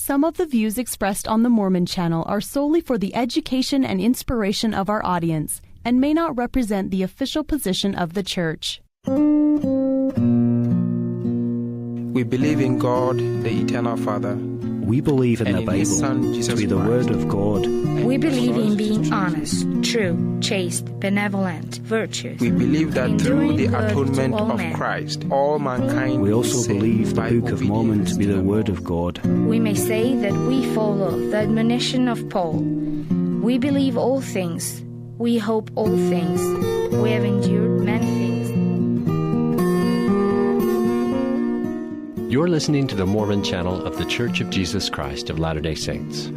Some of the views expressed on the Mormon Channel are solely for the education and inspiration of our audience and may not represent the official position of the Church. We believe in God, the Eternal Father. We believe in the Bible Son, to be the Word of God. We believe in being honest, true, chaste, benevolent, virtuous. We believe that through the atonement of men. Christ, all mankind We will also be saved believe the by Book of Mormon obedience to be the the Word Lord. of God. We may say that we follow the admonition of Paul. We believe all things. We hope all things. We have endured many things. You're listening to the Mormon Channel of The Church of Jesus Christ of Latter-day Saints.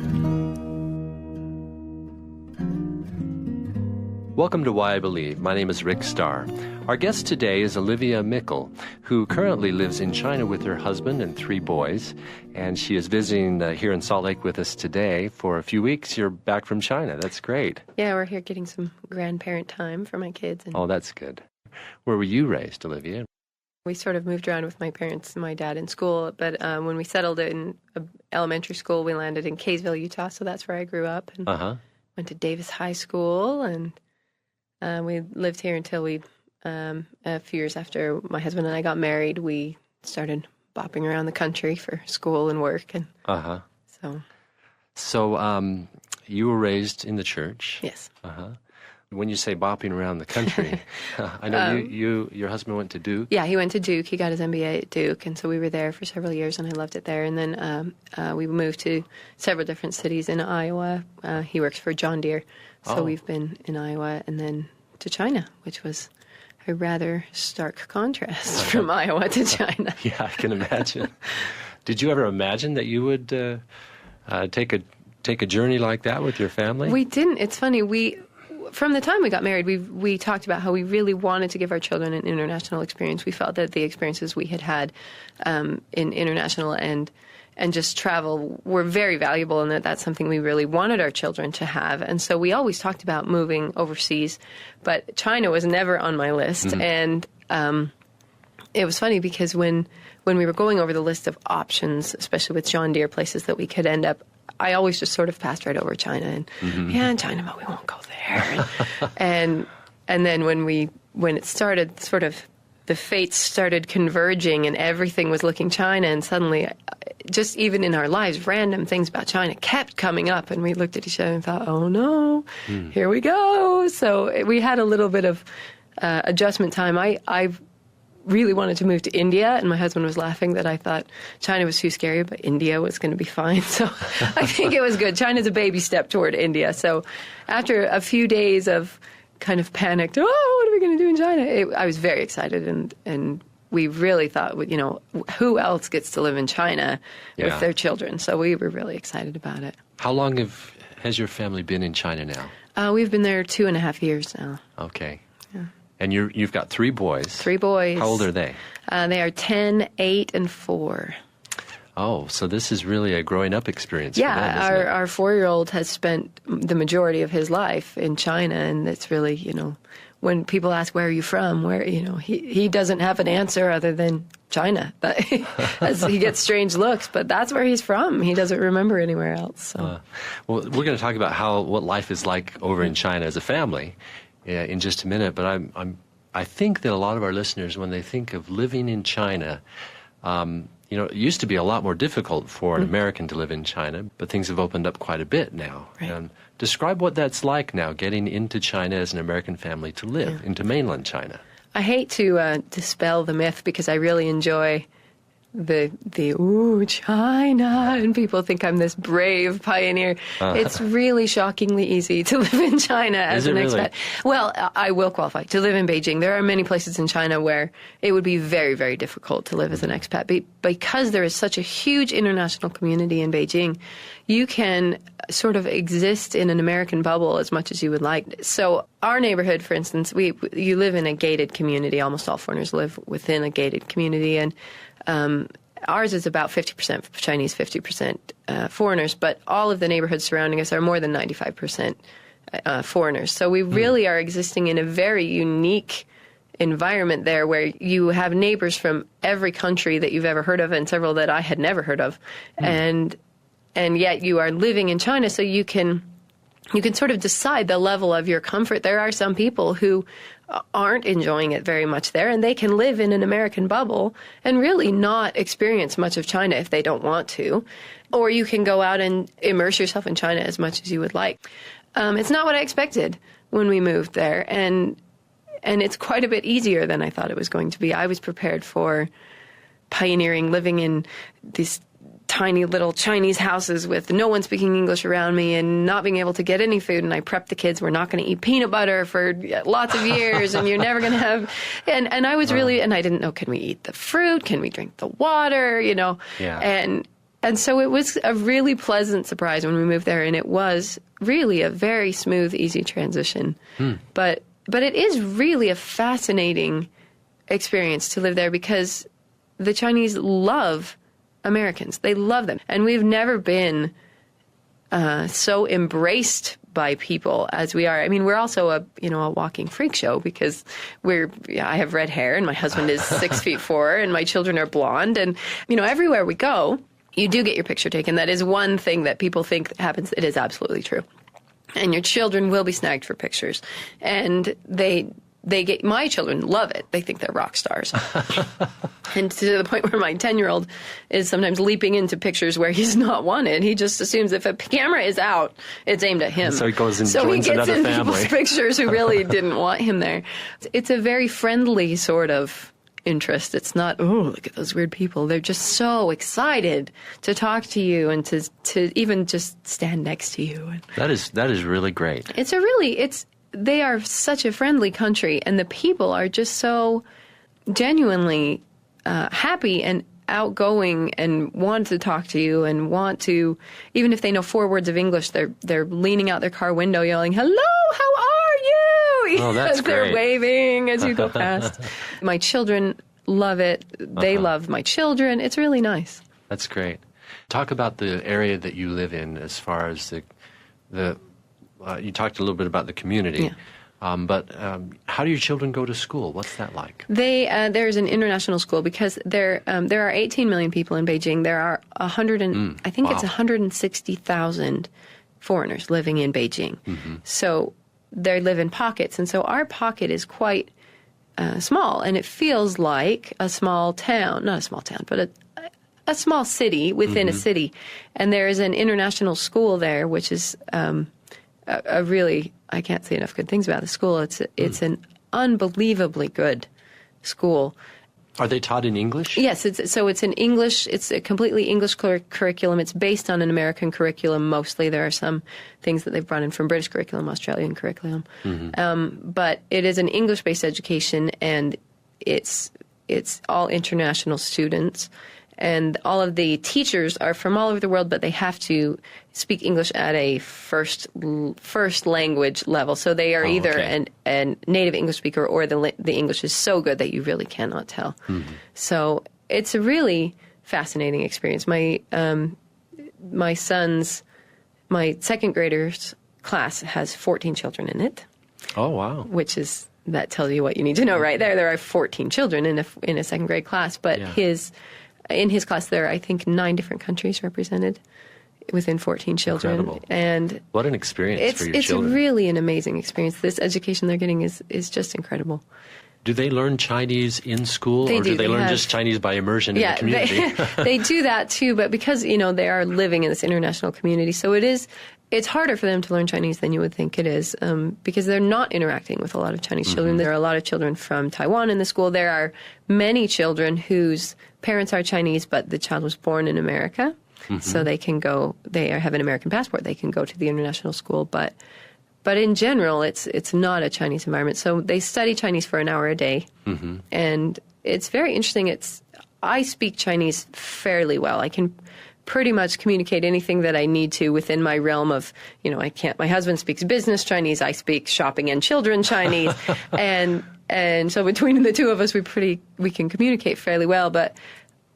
Welcome to Why I Believe. My name is Rick Starr. Our guest today is Olivia Meikle, who currently lives in China with her husband and 3 boys, and she is visiting here in Salt Lake with us today for a few weeks. You're back from China. That's great. Yeah, we're here getting some grandparent time for my kids. And Oh, that's good. Where were you raised, Olivia? we sort of moved around with my parents and my dad in school, but when we settled in elementary school, we landed in Kaysville, Utah, so that's where I grew up. And went to Davis High School, and we lived here until a few years after my husband and I got married, we started bopping around the country for school and work. And So you were raised in the church? Yes. When you say bopping around the country, I know your husband went to Duke. Yeah, he went to Duke. He got his MBA at Duke, and so we were there for several years, and I loved it there. And then we moved to several different cities in Iowa. He works for John Deere, so we've been in Iowa and then to China, which was a rather stark contrast from Iowa to China. Yeah, I can imagine. Did you ever imagine that you would take a journey like that with your family? We didn't. It's funny. From the time we got married, we talked about how we really wanted to give our children an international experience. We felt that the experiences we had in international and just travel were very valuable, and that's something we really wanted our children to have. And so we always talked about moving overseas, but China was never on my list. And it was funny because when we were going over the list of options, especially with John Deere, places that we could end up, I always just sort of passed right over China and in China, but we won't go there. and then when it started, sort of the fates started converging and everything was looking China, and suddenly, just even in our lives, random things about China kept coming up, and we looked at each other and thought, oh no, here we go. So we had a little bit of adjustment time. I really wanted to move to India, and my husband was laughing that I thought China was too scary, but India was going to be fine. So I think it was good. China's a baby step toward India. So after a few days of kind of panicked, what are we going to do in China? I was very excited, and we really thought, who else gets to live in China with their children? So we were really excited about it. How long has your family been in China now? We've been there 2.5 years now. Okay. And you've got 3 boys. 3 boys. How old are they? They are 10, 8, and 4. Oh, so this is really a growing up experience for them, isn't it? Our 4-year-old has spent the majority of his life in China, and it's really, when people ask, where are you from, he doesn't have an answer other than China. As he gets strange looks, but that's where he's from. He doesn't remember anywhere else. So. Well, we're going to talk about what life is like over in China as a family in just a minute, but I think that a lot of our listeners, when they think of living in China, it used to be a lot more difficult for an American to live in China, but things have opened up quite a bit now. Right. Describe what that's like now, getting into China as an American family to live, into mainland China. I hate to dispel the myth because I really enjoy the China, and people think I'm this brave pioneer. It's really shockingly easy to live in China as an expat. Well, I will qualify. To live in Beijing, there are many places in China where it would be very, very difficult to live as an expat. Because there is such a huge international community in Beijing, you can sort of exist in an American bubble as much as you would like. So our neighborhood, for instance, you live in a gated community. Almost all foreigners live within a gated community, and ours is about 50% Chinese, 50% foreigners, but all of the neighborhoods surrounding us are more than 95% foreigners. So we really are existing in a very unique environment there where you have neighbors from every country that you've ever heard of and several that I had never heard of. And and yet you are living in China, so you can sort of decide the level of your comfort. There are some people who aren't enjoying it very much there, and they can live in an American bubble and really not experience much of China if they don't want to. Or you can go out and immerse yourself in China as much as you would like. It's not what I expected when we moved there, and it's quite a bit easier than I thought it was going to be. I was prepared for pioneering, living in these tiny little Chinese houses with no one speaking English around me and not being able to get any food. And I prepped the kids, we're not going to eat peanut butter for lots of years, and you're never going to have... And I was really... And I didn't know, can we eat the fruit? Can we drink the water? You know? Yeah. And so it was a really pleasant surprise when we moved there, and it was really a very smooth, easy transition. But it is really a fascinating experience to live there, because the Chinese love Americans. They love them. And we've never been so embraced by people as we are. I mean, we're also a walking freak show, because I have red hair, and my husband is 6'4", and my children are blonde. And, everywhere we go, you do get your picture taken. That is one thing that people think happens. It is absolutely true. And your children will be snagged for pictures. And my children love it. They think they're rock stars. And to the point where my 10-year-old is sometimes leaping into pictures where he's not wanted. He just assumes if a camera is out, it's aimed at him. So he goes and joins another family. So he gets in people's pictures who really didn't want him there. It's a very friendly sort of interest. It's not, oh, look at those weird people. They're just so excited to talk to you and to even just stand next to you. That is really great. They are such a friendly country, and the people are just so genuinely happy and outgoing and want to talk to you and want to, even if they know 4 words of English, they're leaning out their car window yelling, "Hello, how are you?" Oh, that's as they're great. Waving as you go past. My children love it. They love my children. It's really nice. That's great. Talk about the area that you live in as far as the you talked a little bit about the community. Yeah. But how do your children go to school? What's that like? There's an international school, because there are 18 million people in Beijing. There are 160,000 foreigners living in Beijing. Mm-hmm. So they live in pockets, and so our pocket is quite small, and it feels like a small town, not a small town, but a small city within a city. And there is an international school there, which is a really, I can't say enough good things about the school. It's an unbelievably good school. Are they taught in English? Yes, it's in English. It's a completely English curriculum. It's based on an American curriculum mostly. There are some things that they've brought in from British curriculum, Australian curriculum. Mm-hmm. But it is an English-based education, and it's all international students. And all of the teachers are from all over the world, but they have to speak English at a first language level. So they are either a native English speaker, or the English is so good that you really cannot tell. Mm-hmm. So it's a really fascinating experience. My second grader's class has 14 children in it. Oh, wow. That tells you what you need to know right there. There are 14 children in a second grade class, but in his class, there are, I think, 9 different countries represented within 14 children. Incredible. And what an experience for your children. It's really an amazing experience. This education they're getting is just incredible. Do they learn Chinese in school, or do they learn just Chinese by immersion in the community? They do that too, but because, they are living in this international community, so it's harder for them to learn Chinese than you would think it is, because they're not interacting with a lot of Chinese children. Mm-hmm. There are a lot of children from Taiwan in the school. There are many children whose parents are Chinese, but the child was born in America, so they have an American passport. They can go to the international school, but in general, it's not a Chinese environment. So they study Chinese for an hour a day, and it's very interesting. I speak Chinese fairly well. I can pretty much communicate anything that I need to within my realm of, my husband speaks business Chinese, I speak shopping and children Chinese, and so between the two of us, we can communicate fairly well, but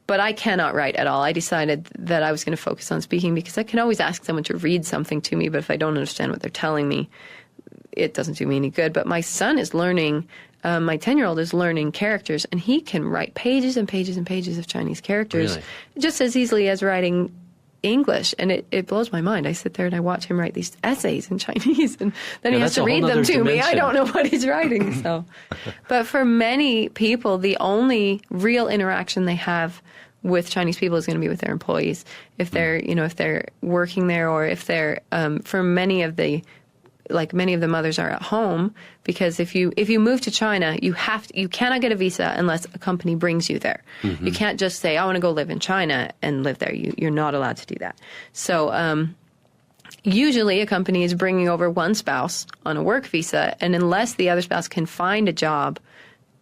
I cannot write at all. I decided that I was going to focus on speaking, because I can always ask someone to read something to me, but if I don't understand what they're telling me, it doesn't do me any good. But my son is learning, my 10-year-old is learning characters, and he can write pages and pages and pages of Chinese characters just as easily as writing English, and it blows my mind. I sit there and I watch him write these essays in Chinese, and then he has to read them to me. I don't know what he's writing. So, but for many people, the only real interaction they have with Chinese people is going to be with their employees. If they're, if they're working there, or if they're, for many of the mothers are at home, because if you move to China, you cannot get a visa unless a company brings you there. Mm-hmm. You can't just say, I want to go live in China and live there. You're not allowed to do that. So usually a company is bringing over one spouse on a work visa, and unless the other spouse can find a job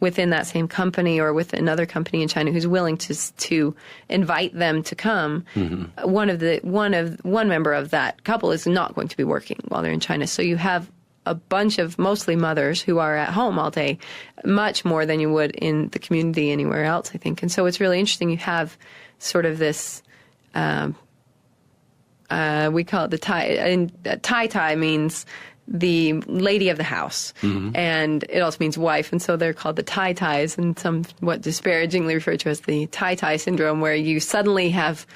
within that same company or with another company in China who's willing to invite them to come, mm-hmm. one member of that couple is not going to be working while they're in China. So you have a bunch of mostly mothers who are at home all day, much more than you would in the community anywhere else, I think. And so it's really interesting. You have sort of this, we call it the Tai. And Tai means the lady of the house, mm-hmm. and it also means wife, and so they're called the Tai-Tais, and somewhat disparagingly referred to as the Tai-Tai syndrome, where you suddenly have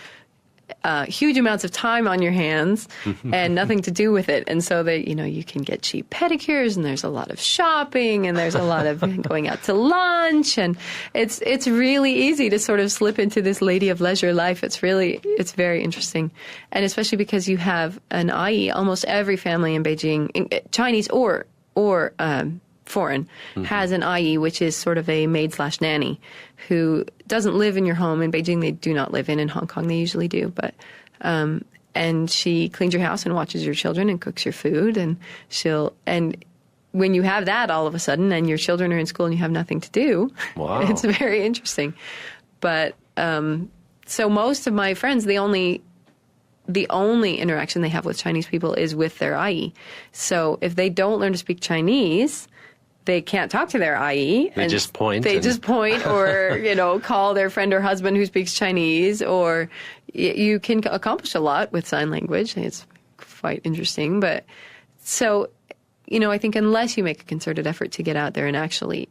huge amounts of time on your hands and nothing to do with it, and so that you can get cheap pedicures, and there's a lot of shopping, and there's a lot of going out to lunch, and it's really easy to sort of slip into this lady of leisure life. It's very interesting, and especially because you have an IE. Almost every family in Beijing, Chinese or foreign, mm-hmm. has an IE, which is sort of a maid/nanny who doesn't live in your home. In Beijing, they do not live in Hong Kong, they usually do. But and she cleans your house and watches your children and cooks your food. And when you have that all of a sudden and your children are in school and you have nothing to do, wow. It's very interesting. But so most of my friends, the only interaction they have with Chinese people is with their IE. So if they don't learn to speak Chinese, they can't talk to their IE. They just point. Or, call their friend or husband who speaks Chinese. Or you can accomplish a lot with sign language. It's quite interesting. But so, I think unless you make a concerted effort to get out there and actually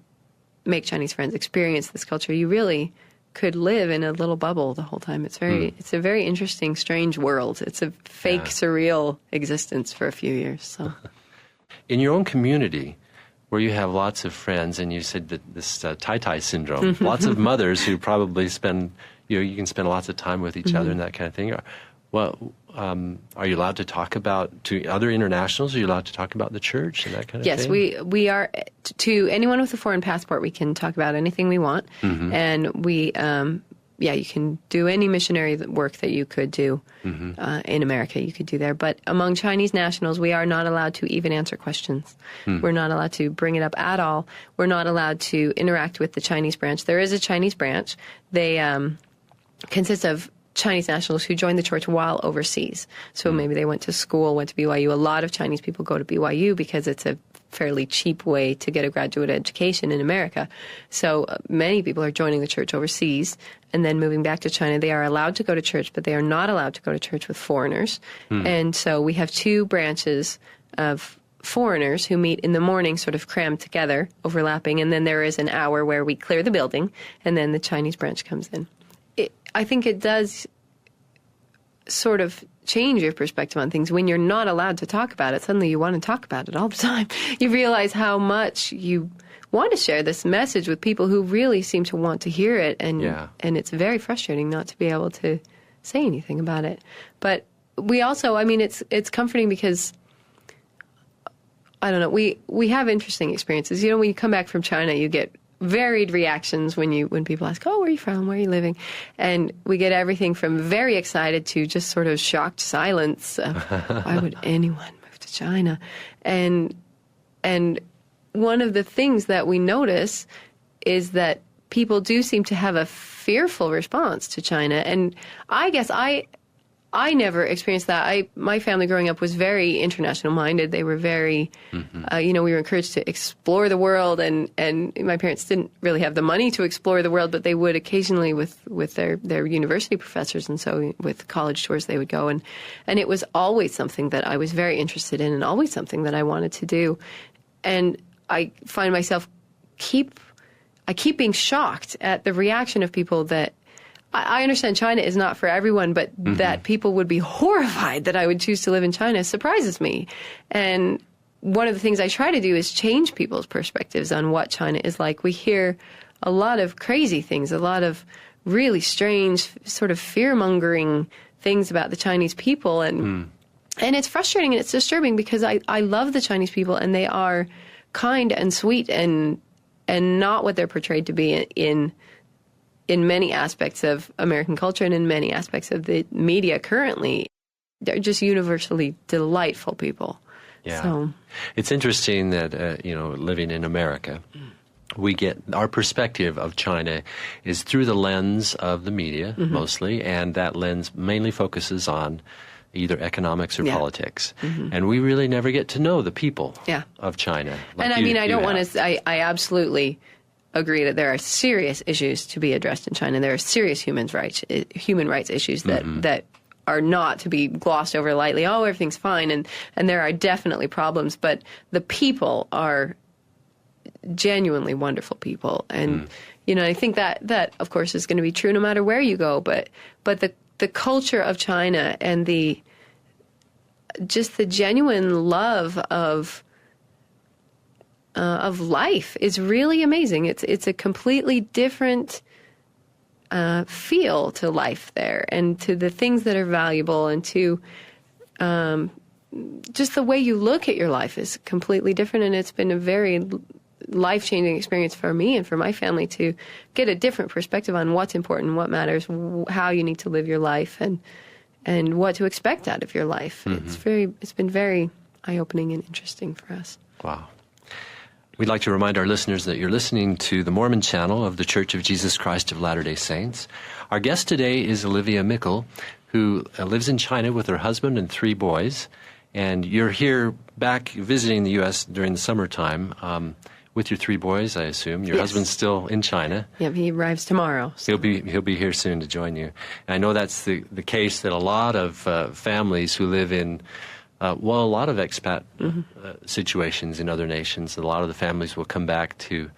make Chinese friends experience this culture, you really could live in a little bubble the whole time. It's a very interesting, strange world. It's a fake, surreal existence for a few years. So, in your own community, where you have lots of friends, and you said that this Tai-Tai syndrome, lots of mothers who probably spend, you can spend lots of time with each mm-hmm. other and that kind of thing. Well, are you allowed to talk to other internationals? Are you allowed to talk about the church and that kind of thing? Yes, we are. To anyone with a foreign passport, we can talk about anything we want. Mm-hmm. And we, you can do any missionary work that you could do mm-hmm. In America, you could do there. But among Chinese nationals, we are not allowed to even answer questions. Mm. We're not allowed to bring it up at all. We're not allowed to interact with the Chinese branch. There is a Chinese branch. They consist of Chinese nationals who joined the church while overseas. So maybe they went to school, went to BYU. A lot of Chinese people go to BYU because it's a fairly cheap way to get a graduate education in America. So many people are joining the church overseas and then moving back to China. They are allowed to go to church, but they are not allowed to go to church with foreigners. And so we have two branches of foreigners who meet in the morning, sort of crammed together, overlapping, and then there is an hour where we clear the building, and then the Chinese branch comes in. I think it does sort of change your perspective on things. When you're not allowed to talk about it, suddenly you want to talk about it all the time. You realize how much you want to share this message with people who really seem to want to hear it, and it's very frustrating not to be able to say anything about it. But we also, it's comforting because, I don't know, we have interesting experiences. When you come back from China, you get varied reactions when people ask, oh, where are you from? Where are you living? And we get everything from very excited to just sort of shocked silence. Why would anyone move to China? And one of the things that we notice is that people do seem to have a fearful response to China. And I guess I never experienced that. My family growing up was very international minded. They were very, we were encouraged to explore the world, and my parents didn't really have the money to explore the world, but they would occasionally with their university professors, and so with college tours they would go, and it was always something that I was very interested in and always something that I wanted to do. And I find myself keep being shocked at the reaction of people that I understand China is not for everyone, but that people would be horrified that I would choose to live in China surprises me. And one of the things I try to do is change people's perspectives on what China is like. We hear a lot of crazy things, a lot of really strange, sort of fear-mongering things about the Chinese people. And it's frustrating and it's disturbing because I love the Chinese people, and they are kind and sweet and not what they're portrayed to be in many aspects of American culture and in many aspects of the media currently. They're just universally delightful people. Yeah. So. It's interesting that, living in America, we get our perspective of China is through the lens of the media mostly, and that lens mainly focuses on either economics or politics. And we really never get to know the people of China. And I mean, I don't want to, I absolutely agree that there are serious issues to be addressed in China. There are serious human rights issues that are not to be glossed over lightly. Oh, everything's fine, and there are definitely problems, but the people are genuinely wonderful people, and I think that of course is going to be true no matter where you go. But the culture of China and the genuine love of life is really amazing. It's a completely different feel to life there, and to the things that are valuable, and to just the way you look at your life is completely different. And it's been a very life-changing experience for me and for my family to get a different perspective on what's important, what matters, how you need to live your life, and what to expect out of your life. It's been very eye-opening and interesting for us. Wow. We'd like to remind our listeners that you're listening to the Mormon channel of the Church of Jesus Christ of Latter-day Saints. Our guest today is Olivia Meikle, who lives in China with her husband and 3 boys. And you're here back visiting the U.S. during the summertime with your 3 boys, I assume. Your husband's still in China. Yep, he arrives tomorrow. So. He'll be here soon to join you. And I know that's the case that a lot of families who live in a lot of expat situations in other nations. A lot of the families will come back to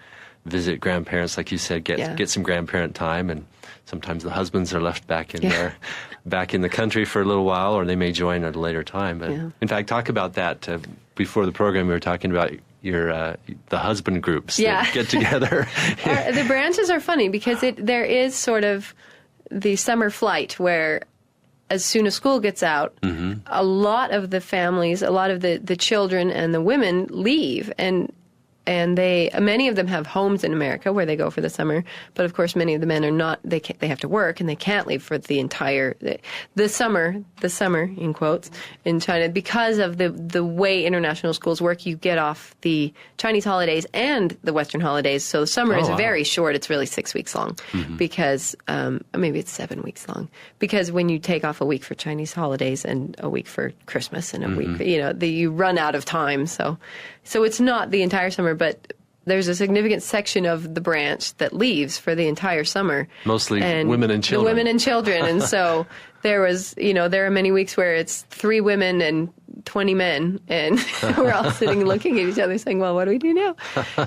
visit grandparents, like you said, get some grandparent time, and sometimes the husbands are left back in the country for a little while, or they may join at a later time. But in fact, talk about that. Before the program, we were talking about the husband groups that get together. The branches are funny because there is sort of the summer flight where, as soon as school gets out, a lot of the families, a lot of the children and the women leave, and many of them have homes in America where they go for the summer, but of course many of the men are not. They have to work, and they can't leave for the entire the summer in quotes in China, because of the way international schools work. You get off the Chinese holidays and the Western holidays, so the summer is very short. It's really 6 weeks long, because maybe it's 7 weeks long, because when you take off a week for Chinese holidays and a week for Christmas and a week, you run out of time. So it's not the entire summer, but there's a significant section of the branch that leaves for the entire summer. Mostly women and children. The women and children. And so there are many weeks where it's 3 women and 20 men, and we're all sitting looking at each other saying, well, what do we do now?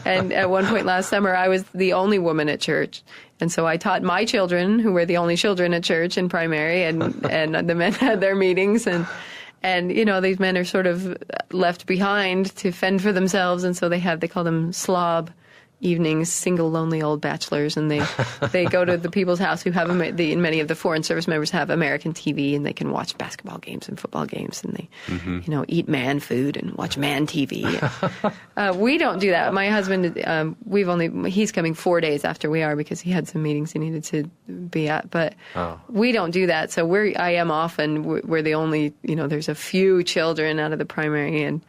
And at one point last summer, I was the only woman at church. And so I taught my children, who were the only children at church in primary, and the men had their meetings, and these men are sort of left behind to fend for themselves, and so they call them slob evenings, single lonely old bachelors, and they go to the people's house who have many of the foreign service members have American TV, and they can watch basketball games and football games, and they eat man food and watch man TV. We don't do that. My husband, he's coming 4 days after we are, because he had some meetings he needed to be at, but we don't do that. So I am off, and we're the only, there's a few children out of the primary and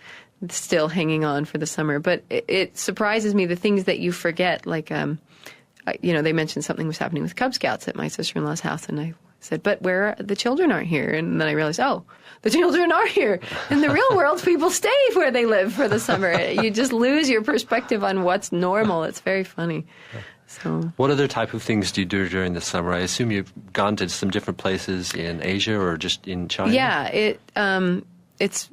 still hanging on for the summer. But it surprises me, the things that you forget, like, they mentioned something was happening with Cub Scouts at my sister-in-law's house, and I said, but the children aren't here. And then I realized, the children are here. In the real world, people stay where they live for the summer. You just lose your perspective on what's normal. It's very funny. So, what other type of things do you do during the summer? I assume you've gone to some different places in Asia or just in China? Yeah, it's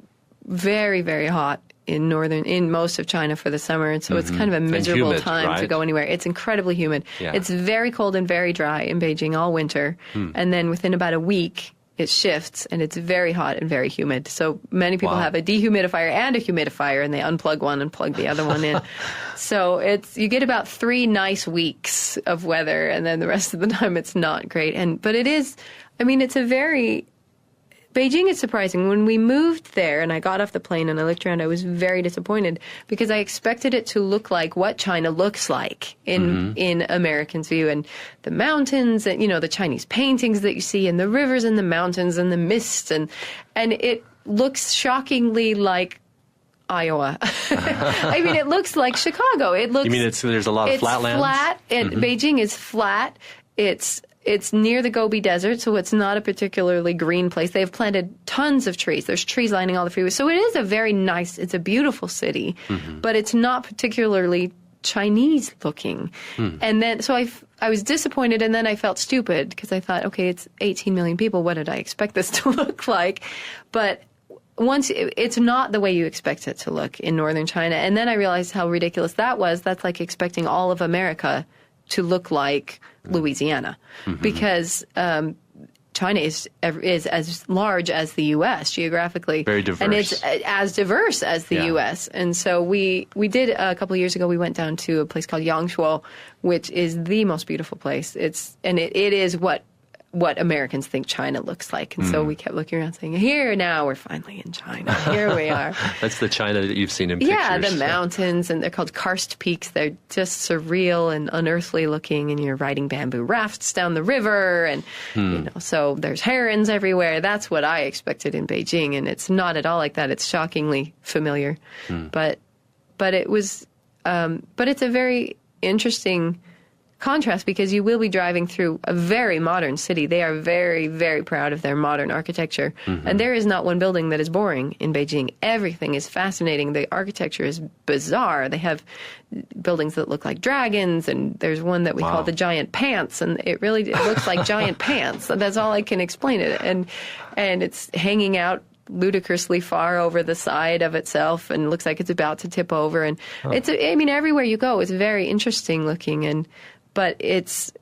very, very hot in most of China for the summer, and so it's kind of a miserable humid, time to right? go anywhere. It's incredibly humid. Yeah. It's very cold and very dry in Beijing all winter, and then within about a week it shifts and it's very hot and very humid. So many people Wow. have a dehumidifier and a humidifier, and they unplug one and plug the other one in. So you get about 3 nice weeks of weather, and then the rest of the time it's not great. But it is, I mean, Beijing is surprising. When we moved there and I got off the plane and I looked around, I was very disappointed because I expected it to look like what China looks like in Americans' view, and the mountains and, the Chinese paintings that you see, and the rivers and the mountains and the mist, and it looks shockingly like Iowa. I mean, it looks like Chicago. It looks. You mean there's a lot of flat lands? It's flat, and Beijing is flat. It's near the Gobi Desert, so it's not a particularly green place. They've planted tons of trees. There's trees lining all the freeways. So it is it's a beautiful city, but it's not particularly Chinese looking. And then, so I was disappointed, and then I felt stupid because I thought, okay, it's 18 million people. What did I expect this to look like? But it's not the way you expect it to look in northern China. And then I realized how ridiculous that was. That's like expecting all of America to look like Louisiana, because China is as large as the U.S. geographically. Very diverse. And it's as diverse as the U.S. And so we did, a couple of years ago, we went down to a place called Yangshuo, which is the most beautiful place. It is what Americans think China looks like. And so we kept looking around saying, here now, we're finally in China. Here we are. That's the China that you've seen in pictures. Yeah, the mountains, and they're called karst peaks. They're just surreal and unearthly looking, and you're riding bamboo rafts down the river, and so there's herons everywhere. That's what I expected in Beijing, and it's not at all like that. It's shockingly familiar. But it was but it's a very interesting contrast, because you will be driving through a very modern city. They are very, very proud of their modern architecture. And there is not one building that is boring in Beijing. Everything is fascinating. The architecture is bizarre. They have buildings that look like dragons, and there's one that we call the giant pants, and it looks like giant pants. That's all I can explain it. And it's hanging out ludicrously far over the side of itself, and looks like it's about to tip over. And everywhere you go, it's very interesting looking, but it's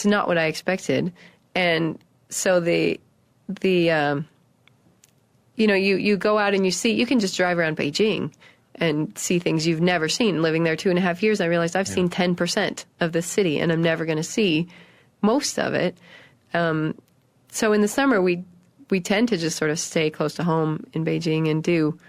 not what I expected. And so you go out and you can just drive around Beijing and see things you've never seen. Living there 2.5 years, I realized I've seen 10% of the city, and I'm never going to see most of it. So in the summer, we tend to just sort of stay close to home in Beijing and do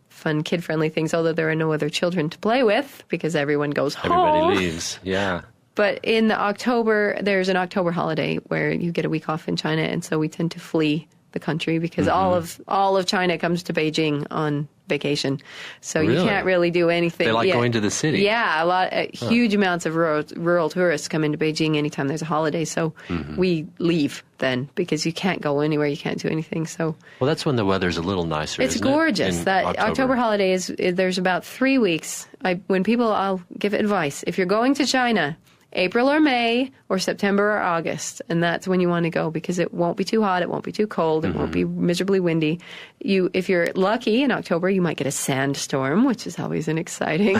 fun, kid-friendly things, although there are no other children to play with because everyone goes home. Everybody leaves, yeah. But in October, there's an October holiday where you get a week off in China, and so we tend to flee the country because all of China comes to Beijing on vacation. So you can't really do anything. They like going to the city. Yeah, huge amounts of rural tourists come into Beijing anytime there's a holiday. So we leave then because you can't go anywhere, you can't do anything. So that's when the weather's a little nicer. It's isn't gorgeous. It? That October holiday there's about 3 weeks. I'll give advice. If you're going to China, April or May or September or August, and that's when you want to go because it won't be too hot, it won't be too cold, it won't be miserably windy. If you're lucky in October, you might get a sandstorm, which is always an exciting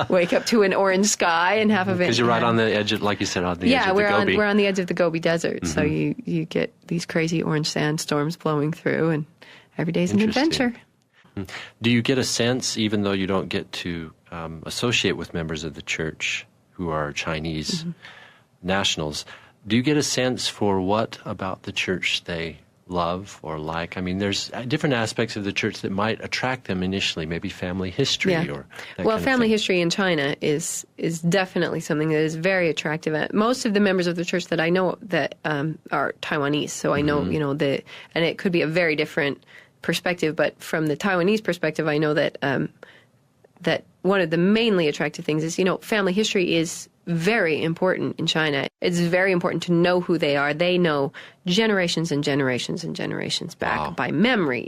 wake up to an orange sky and half of it. Because you're right on the edge of, like you said, on the edge of the Gobi. Yeah, we're on the edge of the Gobi Desert, so you get these crazy orange sandstorms blowing through, and every day's an adventure. Do you get a sense, even though you don't get to associate with members of the church who are Chinese nationals, do you get a sense for what about the church they love or like? I mean, there's different aspects of the church that might attract them initially, maybe family history or that kind of family thing. history in China is definitely something that is very attractive. Most of the members of the church that I know that are Taiwanese, so I know, and it could be a very different perspective, but from the Taiwanese perspective, I know that one of the mainly attractive things is, family history is very important in China. It's very important to know who they are. They know generations and generations and generations back by memory.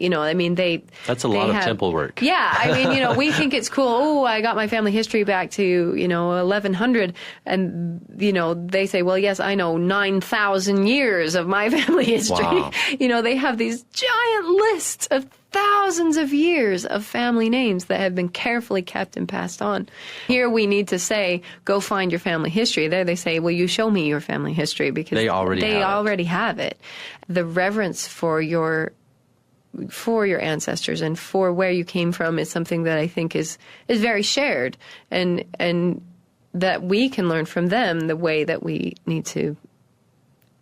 That's a lot of temple work. Yeah, we think it's cool. Oh, I got my family history back to 1100, and they say, well, yes, I know 9,000 years of my family history. Wow. They have these giant lists of thousands of years of family names that have been carefully kept and passed on. Here we need to say, go find your family history. There they say, well, you show me your family history, because they already have it. The reverence for your ancestors and for where you came from is something that I think is very shared, and that we can learn from them the way that we need to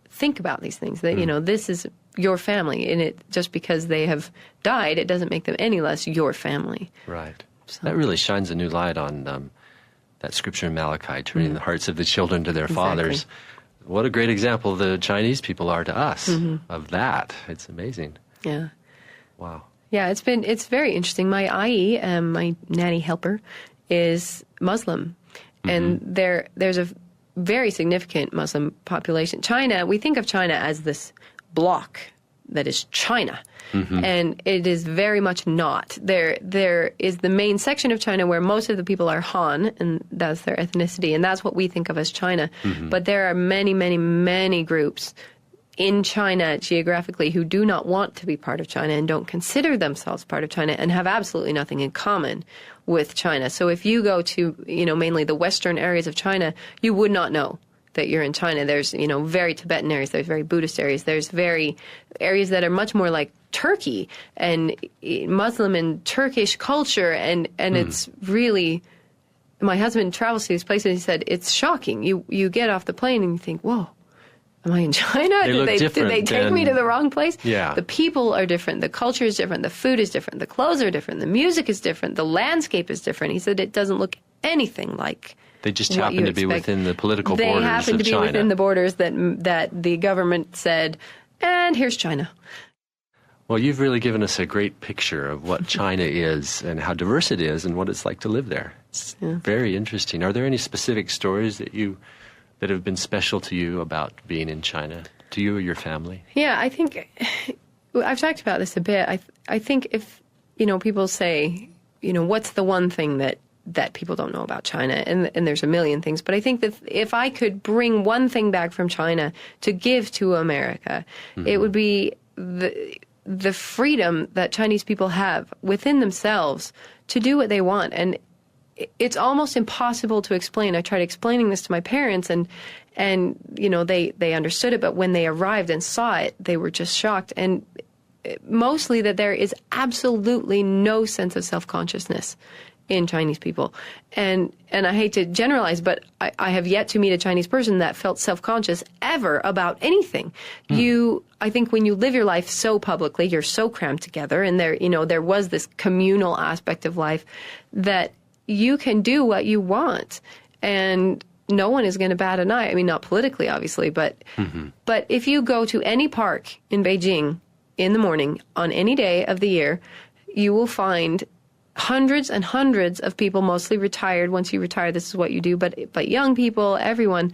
think about these things. That this is your family, and it just because they have died, it doesn't make them any less your family. Right. So That really shines a new light on that scripture in Malachi, turning the hearts of the children to their fathers. What a great example the Chinese people are to us of that. It's amazing. Yeah. Wow. Yeah, it's very interesting. My ayi, my nanny helper, is Muslim, and there's a very significant Muslim population. China, we think of China as this block that is China, and it is very much not. There is the main section of China where most of the people are Han, and that's their ethnicity, and that's what we think of as China. But there are many, many, many groups in China geographically who do not want to be part of China and don't consider themselves part of China and have absolutely nothing in common with China. So if you go to, mainly the western areas of China, you would not know that you're in China. There's, very Tibetan areas, there's very Buddhist areas, there's very areas that are much more like Turkey and Muslim and Turkish culture, and it's really, my husband travels to these places and he said, it's shocking. You get off the plane and you think, whoa, am I in China? Did they take me to the wrong place? Yeah. The people are different. The culture is different. The food is different. The clothes are different. The music is different. The landscape is different. He said it doesn't look anything like They just what happen you to be expect. within the political borders of China. They happen to be within the borders that the government said, and here's China. Well, you've really given us a great picture of what China is and how diverse it is and what it's like to live there. It's very interesting. Are there any specific stories that have been special to you about being in China, to you or your family? Yeah, I think I've talked about this a bit. I think if, people say, what's the one thing that people don't know about China, and there's a million things, but I think that if I could bring one thing back from China to give to America, it would be the freedom that Chinese people have within themselves to do what they want. And it's almost impossible to explain. I tried explaining this to my parents, and they understood it, but when they arrived and saw it, they were just shocked. And mostly that there is absolutely no sense of self-consciousness in Chinese people. And I hate to generalize, but I have yet to meet a Chinese person that felt self-conscious ever about anything. I think when you live your life so publicly, you're so crammed together, and there was this communal aspect of life that you can do what you want, and no one is going to bat an eye. I mean, not politically, obviously, but if you go to any park in Beijing in the morning on any day of the year, you will find hundreds and hundreds of people, mostly retired. Once you retire, this is what you do, but young people, everyone,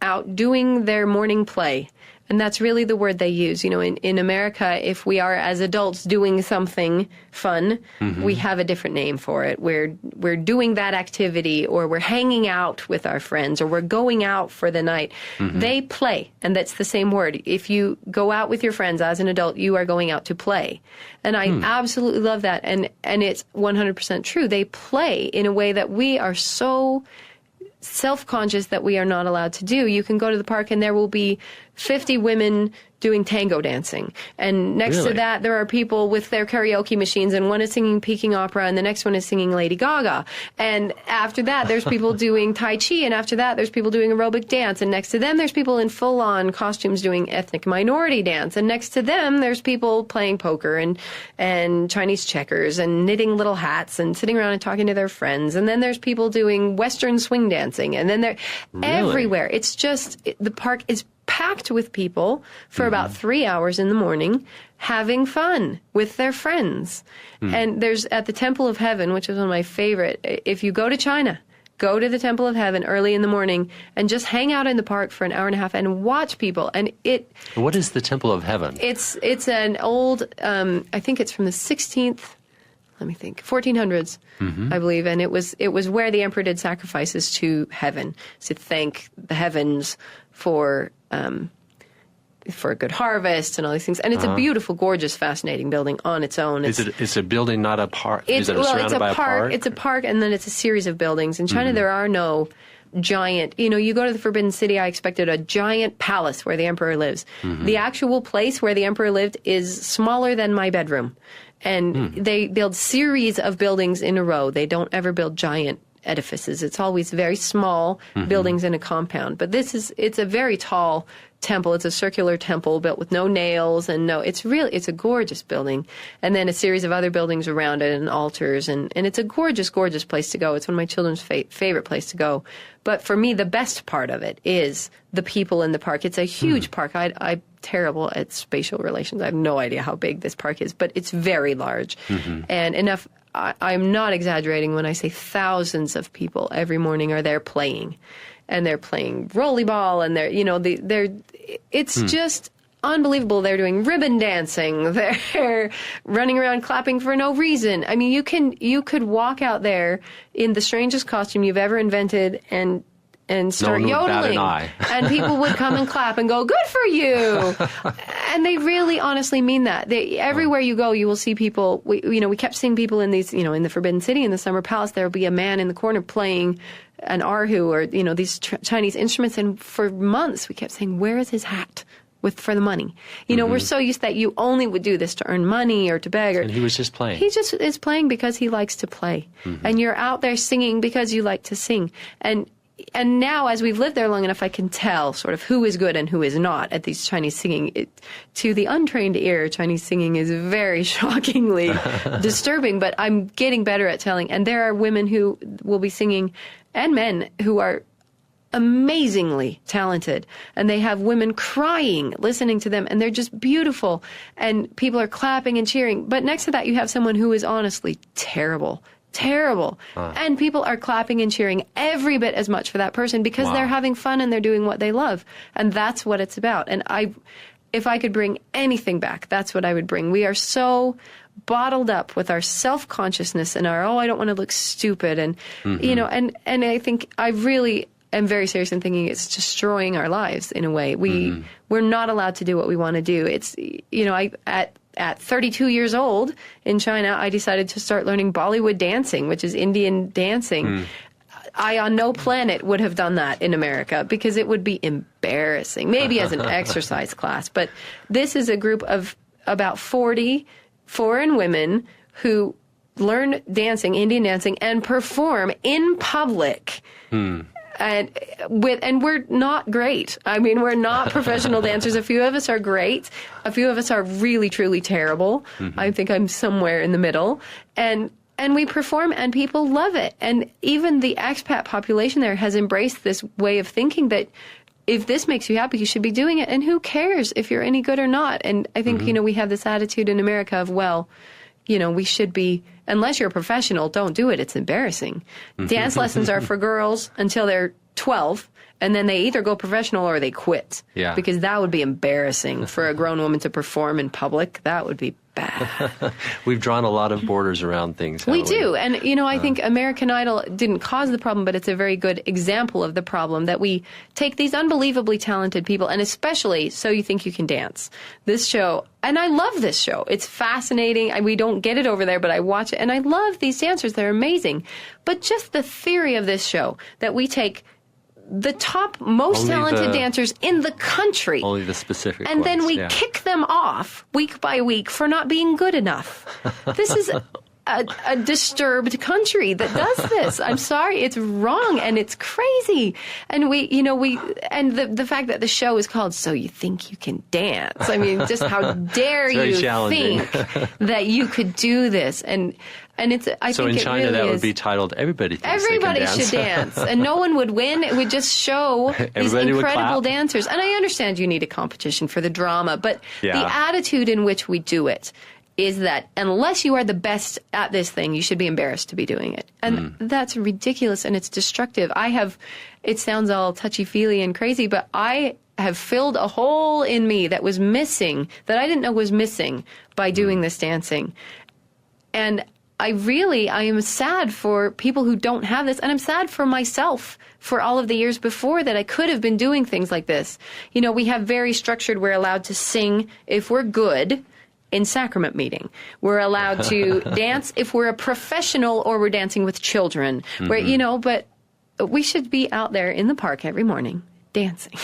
out doing their morning play. And that's really the word they use. In America, if we are as adults doing something fun, we have a different name for it. We're doing that activity, or we're hanging out with our friends, or we're going out for the night. They play, and that's the same word. If you go out with your friends as an adult, you are going out to play. And I absolutely love that. And it's 100% true. They play in a way that we are so self-conscious that we are not allowed to do. You can go to the park and there will be 50 women doing tango dancing. And next to that, there are people with their karaoke machines, and one is singing Peking opera, and the next one is singing Lady Gaga. And after that, there's people doing Tai Chi, and after that, there's people doing aerobic dance. And next to them, there's people in full-on costumes doing ethnic minority dance. And next to them, there's people playing poker and Chinese checkers and knitting little hats and sitting around and talking to their friends. And then there's people doing Western swing dancing. And then they're everywhere. It's just, the park is packed with people for about 3 hours in the morning having fun with their friends. And there's at the Temple of Heaven, which is one of my favorite, if you go to China, go to the Temple of Heaven early in the morning and just hang out in the park for an hour and a half and watch people. And What is the Temple of Heaven? It's an old, I think it's from the 1400s, I believe, and it was where the emperor did sacrifices to heaven to thank the heavens for a good harvest and all these things. And it's a beautiful, gorgeous, fascinating building on its own. It's a building, not a park? It's a park. It's a park, and then it's a series of buildings. In China, there are no giant, you go to the Forbidden City, I expected a giant palace where the emperor lives. The actual place where the emperor lived is smaller than my bedroom. And they build series of buildings in a row. They don't ever build giant edifices. It's always very small buildings in a compound. But it's a very tall temple. It's a circular temple built with no nails and it's a gorgeous building. And then a series of other buildings around it and altars. And it's a gorgeous, gorgeous place to go. It's one of my children's favorite place to go. But for me, the best part of it is the people in the park. It's a huge park. I'm terrible at spatial relations. I have no idea how big this park is, but it's very large. And enough, I'm not exaggerating when I say thousands of people every morning are there playing. And they're playing rollerball, and it's just unbelievable. They're doing ribbon dancing. They're running around clapping for no reason. I mean, you could walk out there in the strangest costume you've ever invented and start yodeling. And people would come and clap and go, "Good for you." And they really honestly mean that. Everywhere you go, you will see people. We kept seeing people in these, in the Forbidden City, in the Summer Palace. There will be a man in the corner playing an erhu or, these Chinese instruments. And for months, we kept saying, "Where is his hat for the money?" We're so used that you only would do this to earn money or to beg. And he was just playing. He just is playing because he likes to play. And you're out there singing because you like to sing. And now, as we've lived there long enough, I can tell sort of who is good and who is not at these Chinese singing. To the untrained ear, Chinese singing is very shockingly disturbing, but I'm getting better at telling. And there are women who will be singing, and men who are amazingly talented. And they have women crying, listening to them, and they're just beautiful. And people are clapping and cheering. But next to that, you have someone who is honestly terrible. And people are clapping and cheering every bit as much for that person because they're having fun and they're doing what they love. And that's what it's about. And if I could bring anything back, that's what I would bring. We are so bottled up with our self-consciousness and I don't want to look stupid. And, and I think I really am very serious in thinking it's destroying our lives in a way. We're not allowed to do what we want to do. It's, at 32 years old in China, I decided to start learning Bollywood dancing, which is Indian dancing. I, on no planet, would have done that in America because it would be embarrassing, maybe as an exercise class. But this is a group of about 40 foreign women who learn dancing, Indian dancing, and perform in public. And we're not great. I mean, we're not professional dancers. A few of us are great. A few of us are really, truly terrible. I think I'm somewhere in the middle. And we perform, and people love it. And even the expat population there has embraced this way of thinking that if this makes you happy, you should be doing it. And who cares if you're any good or not? And I think, we have this attitude in America of, we should be, unless you're a professional, don't do it. It's embarrassing. Dance lessons are for girls until they're 12, and then they either go professional or they quit. Yeah. Because that would be embarrassing for a grown woman to perform in public. That would be bad. We've drawn a lot of borders around things. We do. And, I think American Idol didn't cause the problem, but it's a very good example of the problem that we take these unbelievably talented people, and especially So You Think You Can Dance. This show, and I love this show. It's fascinating. We don't get it over there, but I watch it, and I love these dancers. They're amazing. But just the theory of this show, that we take the top most talented dancers in the country. Only the specific And ones, then we kick them off week by week for not being good enough. This is a disturbed country that does this. I'm sorry, it's wrong and it's crazy. And and the fact that the show is called "So You Think You Can Dance." I mean, just how dare you think that you could do this? And it's. I so think in China, really that is, would be titled "Everybody Thinks Everybody They Can Dance." should dance, and no one would win. It would just show these incredible dancers. And I understand you need a competition for the drama, but the attitude in which we do it is that unless you are the best at this thing, you should be embarrassed to be doing it. And that's ridiculous, and it's destructive. It sounds all touchy-feely and crazy, but I have filled a hole in me that was missing, that I didn't know was missing by doing this dancing. And I am sad for people who don't have this, and I'm sad for myself for all of the years before that I could have been doing things like this. We have very structured, we're allowed to sing if we're good in sacrament meeting. We're allowed to dance if we're a professional or we're dancing with children. But we should be out there in the park every morning dancing.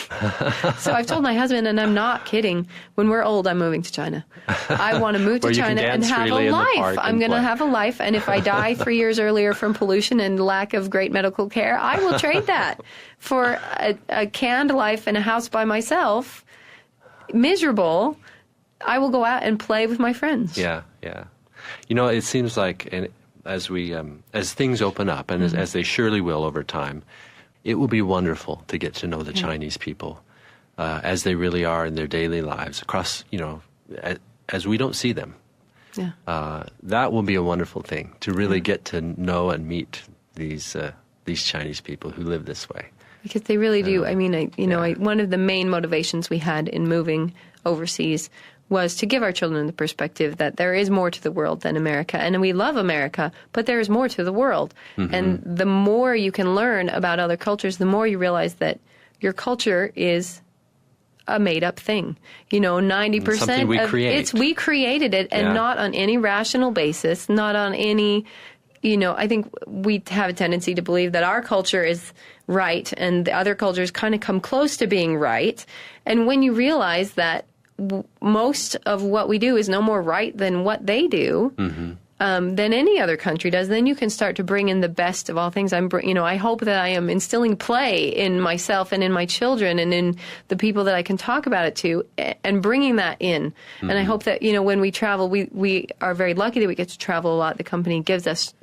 So I've told my husband, and I'm not kidding, when we're old, I'm moving to China. I want to move to China and have a life. I'm going to have a life, and if I die 3 years earlier from pollution and lack of great medical care, I will trade that for a canned life in a house by myself, miserable. I will go out and play with my friends. Yeah. It seems like as things open up, and as they surely will over time, it will be wonderful to get to know the Chinese people as they really are in their daily lives across, as we don't see them. Yeah. That will be a wonderful thing, to really get to know and meet these Chinese people who live this way. Because they really do. I mean, one of the main motivations we had in moving overseas was to give our children the perspective that there is more to the world than America. And we love America, but there is more to the world. And the more you can learn about other cultures, the more you realize that your culture is a made-up thing. 90% something we create. We created it, and not on any rational basis, not on any, I think we have a tendency to believe that our culture is right and the other cultures kind of come close to being right. And when you realize that most of what we do is no more right than what they do, than any other country does, then you can start to bring in the best of all things. I hope that I am instilling play in myself and in my children and in the people that I can talk about it to, and bringing that in. And I hope that, when we travel, we are very lucky that we get to travel a lot. The company gives us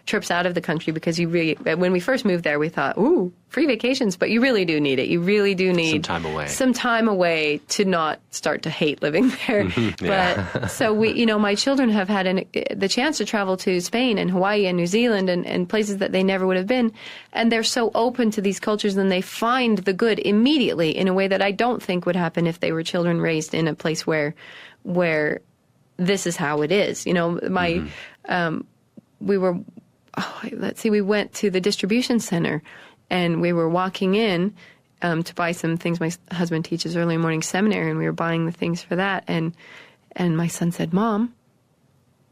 trips out of the country because when we first moved there, we thought, ooh, free vacations, but you really do need it. You really do need some time away to not start to hate living there. But so my children have had the chance to travel to Spain and Hawaii and New Zealand and places that they never would have been. And they're so open to these cultures, and they find the good immediately in a way that I don't think would happen if they were children raised in a place where this is how it is. We went to the distribution center, and we were walking in to buy some things. My husband teaches early morning seminary, and we were buying the things for that. And my son said, "Mom,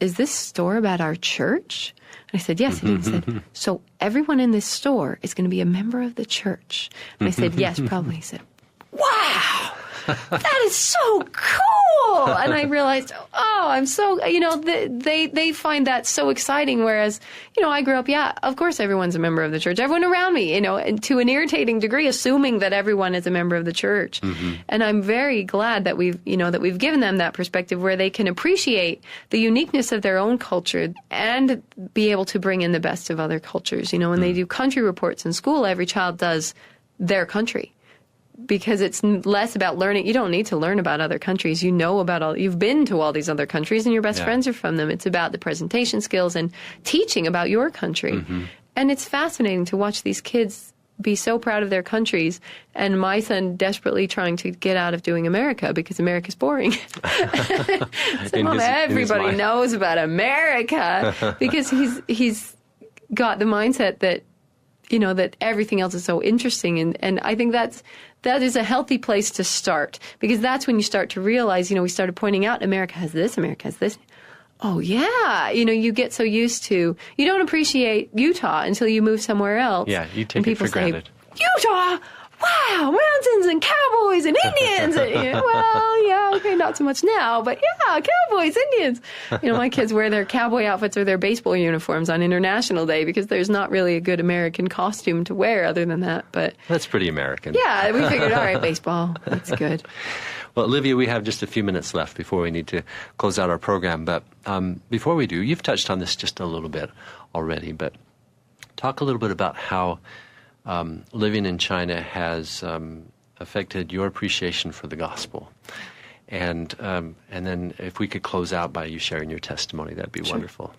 is this store about our church?" And I said, "Yes." And he said, "So everyone in this store is going to be a member of the church?" And I said, "Yes, probably." He said, "Wow, that is so cool." And I realized, I'm so, they find that so exciting. Whereas, I grew up, of course everyone's a member of the church. Everyone around me, and to an irritating degree, assuming that everyone is a member of the church. And I'm very glad that we've given them that perspective where they can appreciate the uniqueness of their own culture and be able to bring in the best of other cultures. When they do country reports in school, every child does their country. Because it's less about learning. You don't need to learn about other countries. You've been to all these other countries and your best friends are from them. It's about the presentation skills and teaching about your country. And it's fascinating to watch these kids be so proud of their countries, and my son desperately trying to get out of doing America because America's boring. So, Mom, everybody knows about America because he's got the mindset that that everything else is so interesting. And I think that is a healthy place to start, because that's when you start to realize, we started pointing out America has this, America has this. Oh, yeah. You get so used to, you don't appreciate Utah until you move somewhere else. Yeah, you take it for granted. Utah? wow, mountains and cowboys and Indians. And, well, yeah, okay, not so much now, but yeah, cowboys, Indians. My kids wear their cowboy outfits or their baseball uniforms on International Day because there's not really a good American costume to wear other than that. But that's pretty American. Yeah, we figured, all right, baseball, that's good. Well, Olivia, we have just a few minutes left before we need to close out our program. But before we do, you've touched on this just a little bit already, but talk a little bit about how living in China has affected your appreciation for the gospel. And then if we could close out by you sharing your testimony, that'd be wonderful.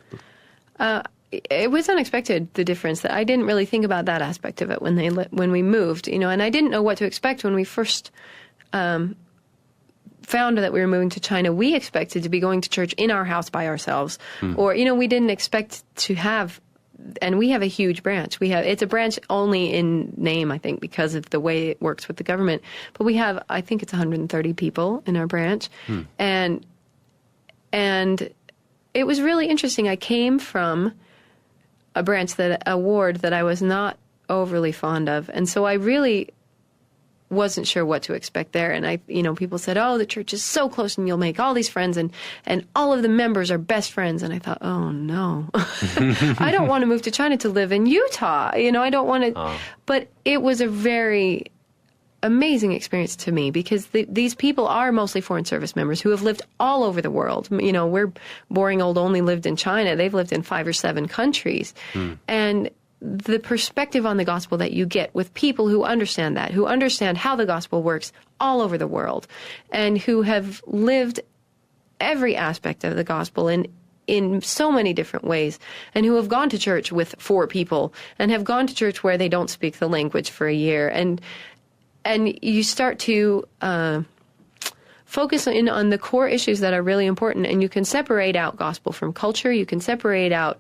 It was unexpected, the difference. That I didn't really think about that aspect of it when we moved, and I didn't know what to expect when we first found that we were moving to China. We expected to be going to church in our house by ourselves, or we didn't expect to have. And we have a huge branch. It's a branch only in name, I think, because of the way it works with the government. But we have, I think it's 130 people in our branch. And it was really interesting. I came from a ward that I was not overly fond of. And so I really wasn't sure what to expect there. And people said, oh, the church is so close and you'll make all these friends and all of the members are best friends. And I thought, oh no, I don't want to move to China to live in Utah. I don't want to, but it was a very amazing experience to me because these people are mostly Foreign Service members who have lived all over the world. We're boring old only lived in China. They've lived in 5 or 7 countries. And the perspective on the gospel that you get with people who understand that, who understand how the gospel works all over the world, and who have lived every aspect of the gospel in so many different ways, and who have gone to church with 4 people, and have gone to church where they don't speak the language for a year. And you start to focus in on the core issues that are really important, and you can separate out gospel from culture. You can separate out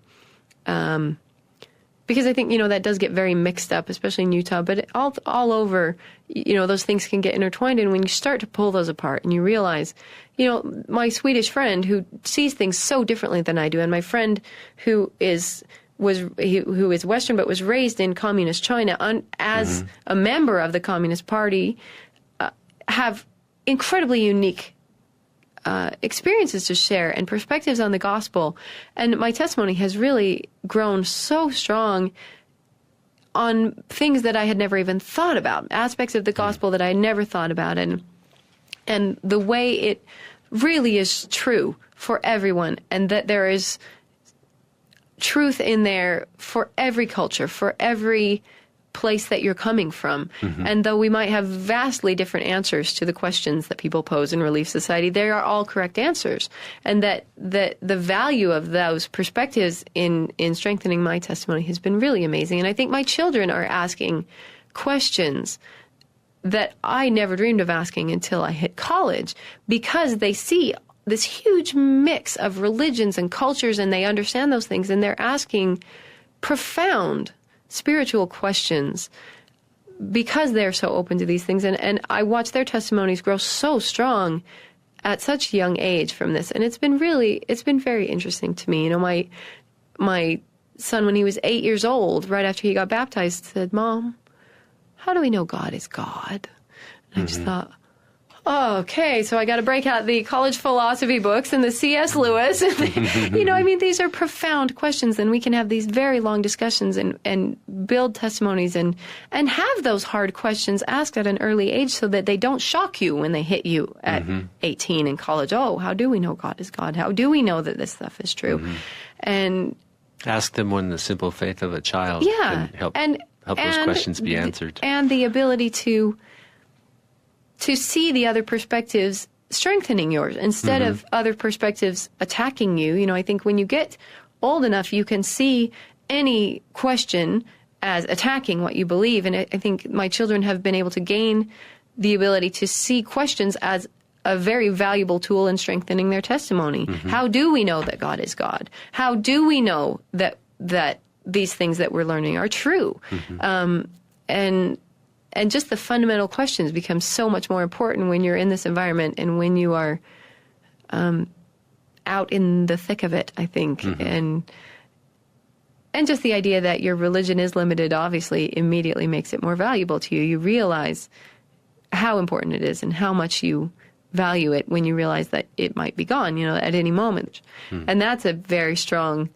because I think, that does get very mixed up, especially in Utah, but all over, those things can get intertwined. And when you start to pull those apart and you realize, my Swedish friend who sees things so differently than I do, and my friend who is Western but was raised in communist China as a member of the Communist Party, have incredibly unique experiences to share and perspectives on the gospel. And my testimony has really grown so strong on things that I had never even thought about, aspects of the gospel that I had never thought about, and the way it really is true for everyone, and that there is truth in there for every culture, for every place that you're coming from. And though we might have vastly different answers to the questions that people pose in Relief Society, they are all correct answers. And that the value of those perspectives in strengthening my testimony has been really amazing. And I think my children are asking questions that I never dreamed of asking until I hit college, because they see this huge mix of religions and cultures, and they understand those things, and they're asking profound spiritual questions because they're so open to these things. And I watch their testimonies grow so strong at such a young age from this. And it's been very interesting to me. My son, when he was 8 years old, right after he got baptized, said, "Mom, how do we know God is God?" And I just thought, oh, okay, so I got to break out the college philosophy books and the C.S. Lewis. And these are profound questions, and we can have these very long discussions and build testimonies and have those hard questions asked at an early age so that they don't shock you when they hit you at 18 in college. Oh, how do we know God is God? How do we know that this stuff is true? And ask them when the simple faith of a child can help those questions be answered. And the ability to see the other perspectives strengthening yours instead of other perspectives attacking you. I think when you get old enough, you can see any question as attacking what you believe. And I think my children have been able to gain the ability to see questions as a very valuable tool in strengthening their testimony. How do we know that God is God? How do we know that these things that we're learning are true? And just the fundamental questions become so much more important when you're in this environment and when you are out in the thick of it, I think. just the idea that your religion is limited obviously immediately makes it more valuable to you. You realize how important it is and how much you value it when you realize that it might be gone, at any moment. And that's a very strong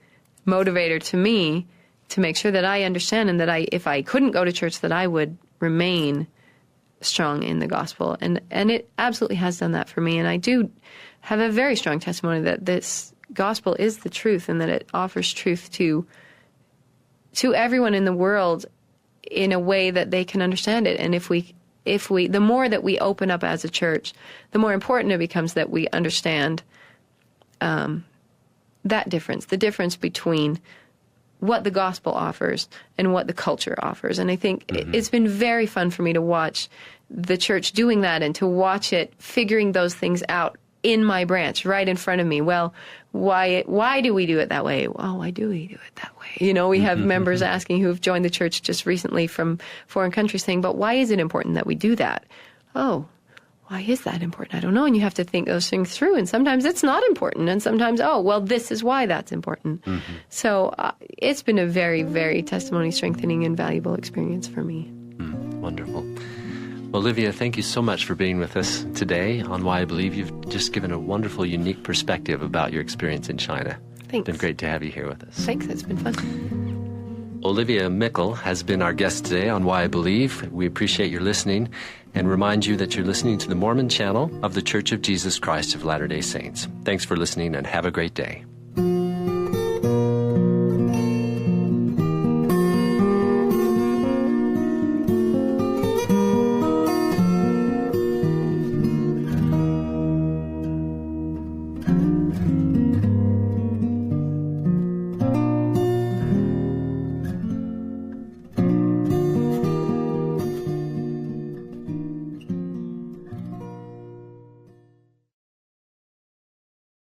motivator to me to make sure that I understand, and that if I couldn't go to church, that I would remain strong in the gospel. And it absolutely has done that for me. And I do have a very strong testimony that this gospel is the truth, and that it offers truth to everyone in the world in a way that they can understand it. And if we, the more that we open up as a church, the more important it becomes that we understand that difference, the difference between what the gospel offers and what the culture offers. And I think it's been very fun for me to watch the church doing that, and to watch it figuring those things out in my branch, right in front of me. Well, why do we do it that way? Well, why do we do it that way? We have members asking who have joined the church just recently from foreign countries saying, but why is it important that we do that? Oh, why is that important? I don't know. And you have to think those things through. And sometimes it's not important. And sometimes, this is why that's important. So it's been a very, very testimony strengthening and valuable experience for me. Wonderful. Olivia, thank you so much for being with us today on Why I Believe. You've just given a wonderful, unique perspective about your experience in China. Thanks. It's been great to have you here with us. Thanks. It's been fun. Olivia Meikle has been our guest today on Why I Believe. We appreciate your listening and remind you that you're listening to the Mormon channel of the Church of Jesus Christ of Latter-day Saints. Thanks for listening, and have a great day.